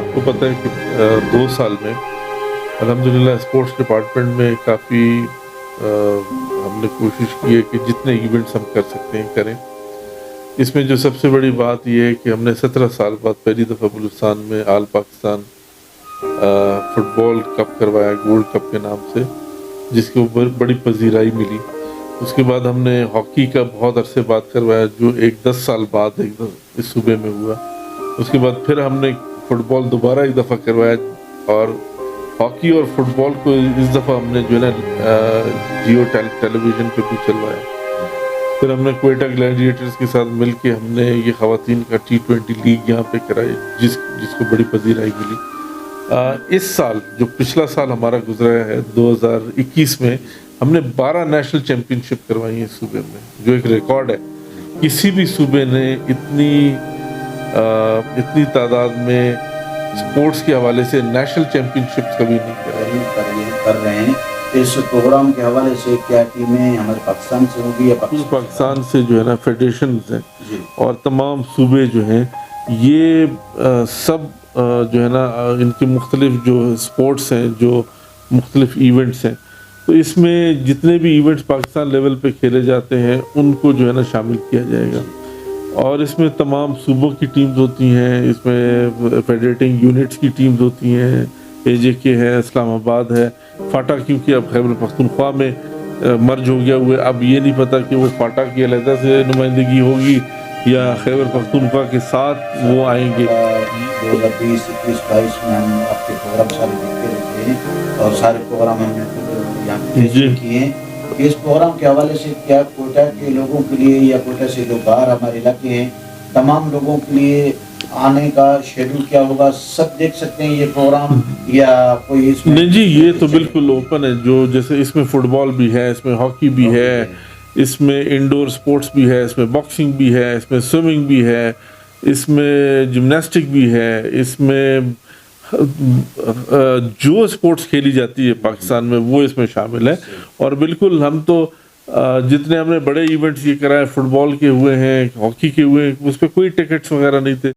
آپ کو پتہ ہے کہ 2 سال میں الحمدللہ اسپورٹس ڈپارٹمنٹ میں کافی ہم نے کوشش کی ہے کہ جتنے ایونٹس ہم کر سکتے ہیں کریں. اس میں جو سب سے بڑی بات یہ ہے کہ ہم نے 17 سال بعد پہلی دفعہ بلوچستان میں آل پاکستان فٹ بال کپ کروایا گولڈ کپ کے نام سے، جس کے اوپر بڑی پذیرائی ملی. اس کے بعد ہم نے ہاکی کا بہت عرصے بعد کروایا جو 10 سال بعد اس صوبے میں ہوا. اس کے بعد پھر ہم نے فٹ بال دوبارہ ایک دفعہ کروایا، اور ہاکی اور فٹ بال کو اس دفعہ ہم نے جو ہے نا جیو ٹیلی ویژن پہ بھی چلوایا. پھر ہم نے کوئٹہ گلیڈیٹرز کے ساتھ مل کے ہم نے یہ خواتین کا T20 لیگ یہاں پہ کرائی، جس کو بڑی پذیرائی ملی. اس سال جو پچھلا سال ہمارا گزرا ہے 2021 میں ہم نے 12 نیشنل چیمپئن شپ کروائی ہیں اس صوبے میں، جو ایک ریکارڈ ہے. کسی بھی صوبے نے اتنی تعداد میں اسپورٹس کے حوالے سے نیشنل چیمپئن شپ کبھی نہیں کر رہے ہیں. اس پروگرام کے حوالے سے کیا ٹیمیں ہمارے پاکستان سے ہوگی یا پاکستان سے جو ہے نا فیڈریشنز ہیں جی، اور تمام صوبے جو ہیں یہ سب جو ہے نا ان کے مختلف جو اسپورٹس ہیں، جو مختلف ایونٹس ہیں، تو اس میں جتنے بھی ایونٹس پاکستان لیول پہ کھیلے جاتے ہیں ان کو جو ہے نا شامل کیا جائے گا. اور اس میں تمام صوبوں کی ٹیمز ہوتی ہیں، اس میں فیڈریٹنگ یونٹس کی ٹیمز ہوتی ہیں، AJK ہے، اسلام آباد ہے، فاٹا کیونکہ اب خیبر پختونخوا میں مرج ہو گیا ہوئے، اب یہ نہیں پتہ کہ وہ فاٹا کی علیحدہ سے نمائندگی ہوگی یا خیبر پختونخوا کے ساتھ وہ آئیں گے. 2020 21 22 میں ہم آپ کے پروگرام سارے دیکھتے رہتے ہیں اور سارے پروگرام ہم نے یہاں پہ کیے ہیں. اس پروگرام کے حوالے سے کیا کوئٹہ کے لوگوں کے لیے یا کوئٹہ سے جو باہر ہمارے علاقے ہیں تمام لوگوں کے لیے آنے کا شیڈول کیا ہوگا؟ سب دیکھ سکتے ہیں یہ پروگرام یا کوئی اس میں؟ نہیں جی، یہ تو بالکل اوپن ہے. جو جیسے اس میں فٹ بال بھی ہے، اس میں ہاکی بھی ہے، اس میں انڈور سپورٹس بھی ہے، اس میں باکسنگ بھی ہے، اس میں سوئمنگ بھی ہے، اس میں جمناسٹک بھی ہے، اس میں جو سپورٹس کھیلی جاتی ہے پاکستان میں وہ اس میں شامل ہے. اور بالکل ہم تو جتنے ہم نے بڑے ایونٹس یہ کرائے، فٹ بال کے ہوئے ہیں، ہاکی کے ہوئے ہیں، اس پہ کوئی ٹکٹس وغیرہ نہیں تھے.